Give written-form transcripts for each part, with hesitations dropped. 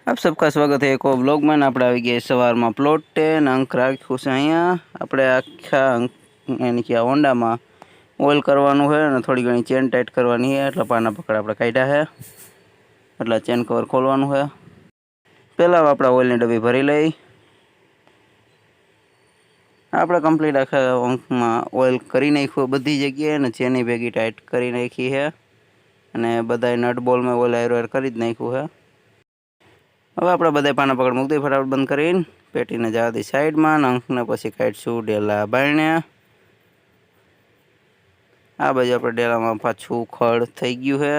आप सबका स्वागत है एक और ब्लॉग में। આપણે આવી ગયા સવારમાં પ્લોટ ને અંક રાખ્યું છે અહીંયા। આપણે આખા એની કે હોન્ડામાં ઓઇલ કરવાનું છે અને થોડી ઘણી ચેન ટાઈટ કરવાની છે, એટલે પાના પકડ આપણે કાઢ્યા છે, એટલે ચેન કવર ખોલવાનું છે। પહેલાં આપણે ઓઇલની ડબ્બી ભરી લઈ। આપણે કમ્પ્લીટ આખા અંકમાં ઓઇલ કરી નાખ્યું બધી જગ્યાએ અને ચેની ભેગી ટાઈટ કરી નાખી છે અને બધાય નટ બોલમાં ઓઇલ હાયર કરી જ નાખ્યું છે। હવે આપણે બધા પાના પકડ મૂકી દઈએ ફટાફટ બંધ કરીને। પેટીને જવા દઈ સાઈડમાં, અંકને પછી કાઢીશું ડેલા બાયણે। આ બાજુ આપણે ડેલામાં પાછું ખડ થઈ ગયું છે,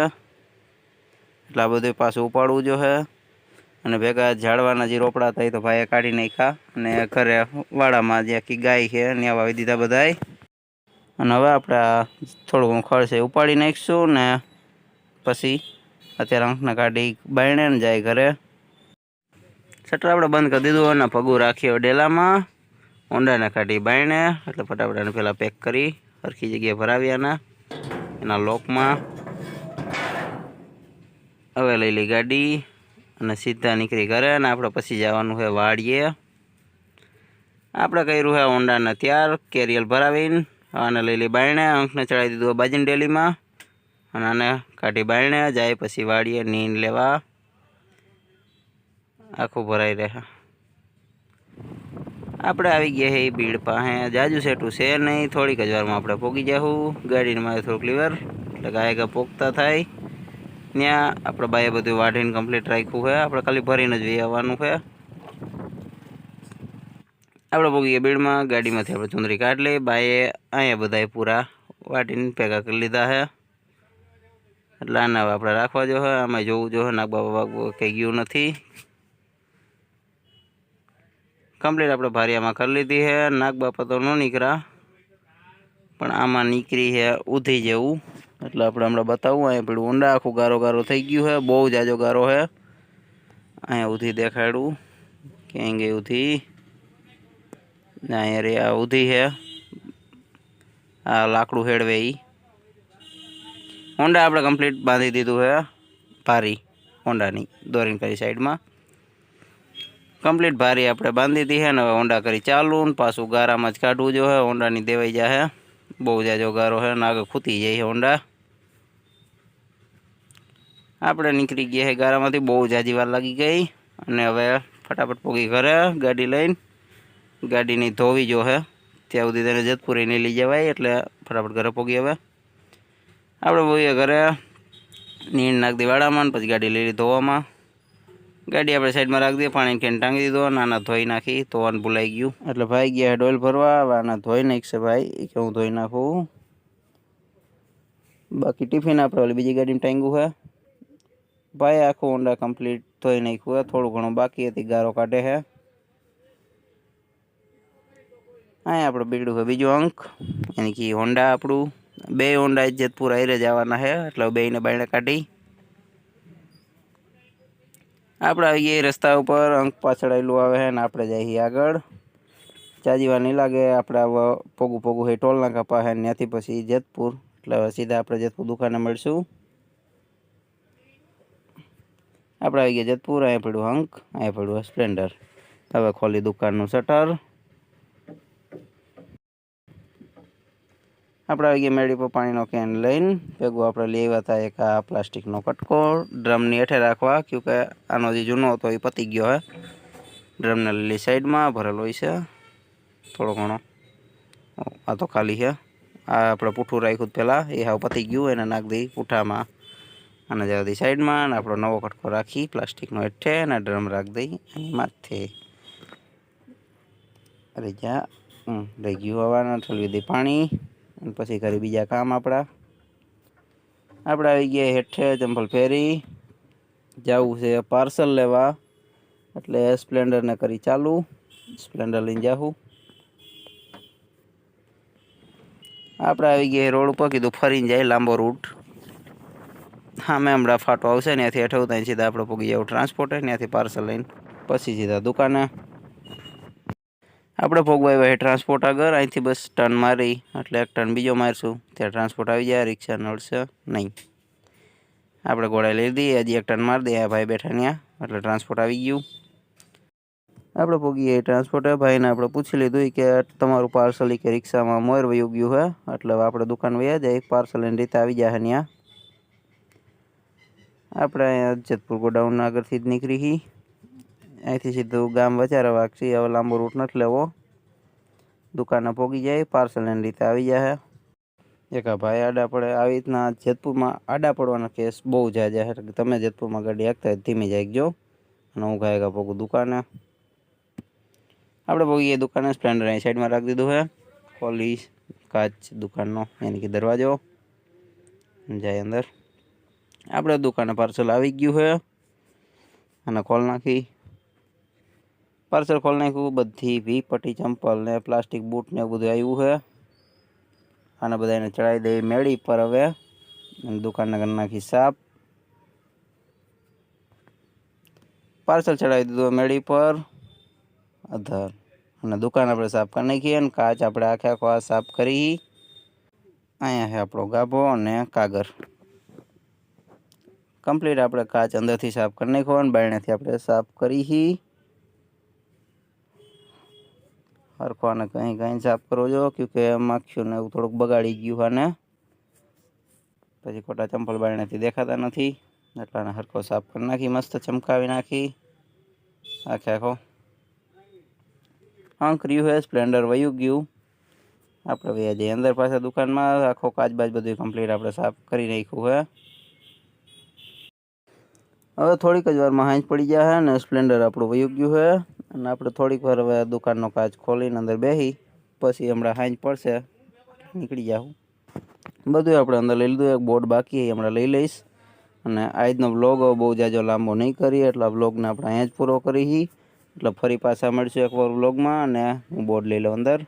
એટલે આ બધું પાછું ઉપાડવું જો છે અને ભેગા ઝાડવાના જે રોપડા હતા એ તો ભાઈએ કાઢી નાખ્યા અને ઘરે વાડામાં જે આખી ગાય છે ત્યાં વાવી દીધા બધાય। અને હવે આપણે આ થોડું ઘણું ખડ છે ઉપાડી નાખીશું ને પછી અત્યારે અંકને કાઢી બાયણે ને જાય ઘરે। શટર આપણે બંધ કરી દીધું અને પગું રાખીએ ડેલામાં, હોન્ડાને કાઢી બાયણે, એટલે ફટાફટ એને પહેલાં પેક કરી સરખી જગ્યાએ ભરાવ્યાના એના લોકમાં। હવે લઈ લઈ ગાડી અને સીધા નીકળી ઘરે અને આપણે પછી જવાનું છે વાડીએ। આપણે કર્યું છે હોન્ડાને તૈયાર કેરિયલ ભરાવીને, આને લઈ લઈ બાયણે, અંકને ચડાવી દીધું બાજીની ડેલીમાં અને આને કાઢી બાયણે જાય પછી વાડીએ નીંદ લેવા આખું ભરાઈ રહે। આપણે આવી ગયા છે ભીડ પાસે, જાજુ સેટું છે નહીં, થોડીક જ વારમાં આપણે પોગી જાઉં। ગાડીને મારે થોડુંક લીવર એટલે ગાય પોગતા થાય ત્યાં આપણે બાએ બધું વાઢીને કમ્પ્લીટ રાખ્યું છે, આપણે ખાલી ભરીને જ જઈ આવવાનું છે। આપણે પોગી ગયા ભીડમાં, ગાડીમાંથી આપણે ચુંદરી કાઢી લઈ, બાએ અહીંયા બધા પૂરા વાટીને ભેગા કરી લીધા છે, એટલે આને હવે આપણે રાખવા જો છે। આમાં જોવું જો નાગબા બાબા કંઈ ગયું નથી, કમ્પ્લીટ આપણે ભારિયામાં કરી લીધી છે। નાગ બાપા તો ન નીકળ્યા પણ આમાં નીકળી છે ઉધી જેવું, એટલે આપણે હમણાં બતાવું। અહીંયા પેલું ઊંડા આખું ગારો ગારો થઈ ગયું છે, બહુ જાજો ગારો છે। અહીંયા ઉધી દેખાડું ક્યાંય ગઈ ઉધી, અહીંયા રે આ ઉધી છે, આ લાકડું હેડવે એ હોન્ડા આપણે કમ્પ્લીટ બાંધી દીધું છે ભારી હોન્ડાની દોરીને કરી સાઈડમાં, કમ્પ્લીટ ભારી આપણે બાંધી દીધી છે ને હવે હોન્ડા કરી ચાલુ ને પાછું ગારામાં જ કાઢવું જો છે, હોન્ડાની દેવાઈ જાય, બહુ જાજો ગારો છે ને આગળ ખૂતી જાય છે હોન્ડા। આપણે નીકળી ગયા છે ગારામાંથી, બહુ જાજી વાર લાગી ગઈ અને હવે ફટાફટ પોગી ઘરે ગાડી લઈને। ગાડીની ધોવી જો છે ત્યાં સુધી તેને જેતપુરી નહીં લઈ જવાય, એટલે ફટાફટ ઘરે પોગી। હવે આપણે પોગીએ ઘરે, નીણ નાખી દઈ વાડામાં ને પછી ગાડી લઈ લઈ ધોવામાં। ગાડી આપણે સાઈડમાં રાખી દઈએ, પાણી કેન ટાંગી દીધો, નાના ધોઈ નાખી, ધોવાનું ભૂલાઈ ગયું એટલે ભાઈ ગયા ડોલ ભરવા। હવે આના ધોઈ નાખશે ભાઈ કે હું ધોઈ નાખું, બાકી ટિફિન આપણે ઓલી બીજી ગાડીમાં ટાંગ્યું છે। ભાઈ આખું હોન્ડા કમ્પ્લીટ ધોઈ નાખ્યું છે, થોડું ઘણું બાકી હતી ગારો કાઢે છે। અહીંયા આપણે બીડું છે બીજું અંક, એની કે હોન્ડા આપણું બે હોન્ડા જેતપુર આયરે જવાના છે, એટલે બેને બાયણે કાઢી આપણે આવી ગયા રસ્તા ઉપર। અંક પાછળ આવેલું આવે છે ને આપણે જઈએ આગળ, જાજી વાર નહીં લાગે। આપણે હવે પોગું પોગું છે ટોલ નાકા પાસે, ત્યાંથી પછી જેતપુર, એટલે હવે સીધા આપણે જેતપુર દુકાને મળશું। આપણે આવી ગયા જેતપુર, અહીંયા પડ્યું અંક, અહીંયા પડ્યું સ્પ્લેન્ડર। હવે ખોલી દુકાનનું શટર। આપણે આવી ગયા મેળી પર પાણીનો કેન લઈને, ભેગું આપણે લઈ આવ્યા હતા એક આ પ્લાસ્ટિકનો કટકો ડ્રમની હેઠે રાખવા, કે આનો જે જૂનો હતો એ પતી ગયો છે। ડ્રમને લીલી સાઈડમાં ભરેલો હોય છે થોડો ઘણો, આ તો ખાલી છે। આ આપણે પૂઠું રાખ્યું પહેલાં, એ હાવ પતી ગયું, એને નાખી દઈ પૂઠામાં, અને જવા દઈ સાઈડમાં, અને આપણો નવો કટકો રાખી પ્લાસ્ટિકનો હેઠે અને ડ્રમ રાખી દઈ એની માથે। અરે જ્યાં રહી ગયું હવાના ઠલવી દઈ પાણી, અને પછી કરી બીજા કામ આપણા। આપણે આવી ગયા હેઠે ચંપલ પહેરી, જવું છે પાર્સલ લેવા, એટલે સ્પ્લેન્ડરને કરી ચાલુ, સ્પ્લેન્ડર લઈને જાઉં। આપણે આવી ગયા રોડ ઉપર, કીધું ફરીને જાય લાંબો રૂટ, હા મેં હમણાં ફાટો આવશે ત્યાંથી હેઠે ત્યાં સીધા આપણે પોગી જાવ ટ્રાન્સપોર્ટે, ત્યાંથી પાર્સલ લઈને પછી સીધા દુકાને। આપણે ભોગવા આવ્યા ટ્રાન્સપોર્ટ આગળ, અહીંથી બસ ટર્ન મારી એટલે એક ટર્ન બીજો મારશું, ત્યાં ટ્રાન્સપોર્ટ આવી જાય, રિક્ષા નડશે નહીં। આપણે ઘોડા લઈ લીધી, હજી એક ટર્ન મારી દઈએ, ભાઈ બેઠા ત્યાં એટલે ટ્રાન્સપોર્ટ આવી ગયું. આપણે પોગીએ ટ્રાન્સપોર્ટર ભાઈને આપણે પૂછી લીધું કે તમારું પાર્સલ કે રિક્ષામાં મોર વયું ગયું હે, એટલે આપણે દુકાન વયા જાય, પાર્સલ એની રીતે આવી જાય ત્યાં. આપણે અહીંયા જેતપુર ગોડાઉન આગળથી જ નીકળી હી. અહીંથી સીધું ગામ વચારા વાગશી. હવે લાંબો રૂટ નથી લેવો, દુકાને પોગી જાય, પાર્સલ એની રીતે આવી જાય. એક આ ભાઈ આડા પડે. આવી રીતના જેતપુરમાં આડા પડવાના કેસ બહુ જાજા છે. તમે જેતપુરમાં ગાડી હાંકતા હોય ધીમી જાગજો, અને હું ગાયકા પોગું દુકાને. આપણે પોગીએ દુકાને. સ્પ્લેન્ડર અહીં સાઈડમાં રાખી દીધું છે, ખોલી કાચ દુકાનનો, યાની કે દરવાજો જાય અંદર. આપણે દુકાને પાર્સલ આવી ગયું છે, અને ખોલ નાખી. પાર્સલ ખોલ નાખ્યું. બધી વી પટ્ટી ચંપલ ને પ્લાસ્ટિક બૂટ ને એવું બધું આવ્યું છે. આને બધાને ચડાવી દઈ મેળી પર. હવે દુકાનને કરી નાખી સાફ. પાર્સલ ચડાવી દીધું મેળી પર અધર, અને દુકાન આપણે સાફ કરી નાખીએ. અને કાચ આપણે આખો સાફ કરી. અહીંયા છે આપણો ગાભો અને કાગર કમ્પ્લીટ. આપણે કાચ અંદરથી સાફ કરી નાખ્યો અને બારણેથી આપણે સાફ કરી. હરખો આને કંઈ સાફ કરવો જો, કે માખ્યું ને એવું થોડુંક બગાડી ગયું. અને પછી ખોટા ચંપલ બારણેથી દેખાતા નથી, એટલે આને હરખો સાફ કરી નાખી, મસ્ત ચમકાવી નાખી આખો. અંક રહ્યું છે સ્પ્લેન્ડર વયું ગયું. આપણે વયા જઈએ અંદર પાછા દુકાનમાં. આખો કાચ બાજ બધું કમ્પ્લીટ આપણે સાફ કરી નાખ્યું છે. હવે થોડીક જ વારમાં હાંજ પડી ગયા છે, અને સ્પ્લેન્ડર આપણું વયું ગયું છે. અને આપણે થોડીક વાર હવે દુકાનનો કાચ ખોલીને અંદર બેસી, પછી હમણાં હાંજ પડશે નીકળી જાઉં. બધું આપણે અંદર લઈ લીધું. એક બોર્ડ બાકી હમણાં લઈ લઈશ. અને આજનો વ્લોગ બહુ જાજો લાંબો નહીં કરીએ, એટલે વ્લોગને આપણે અહીંયા જ પૂરો કરી. એટલે ફરી પાછા મળશું એકવાર વ્લોગમાં, અને હું બોર્ડ લઈ લઉં અંદર.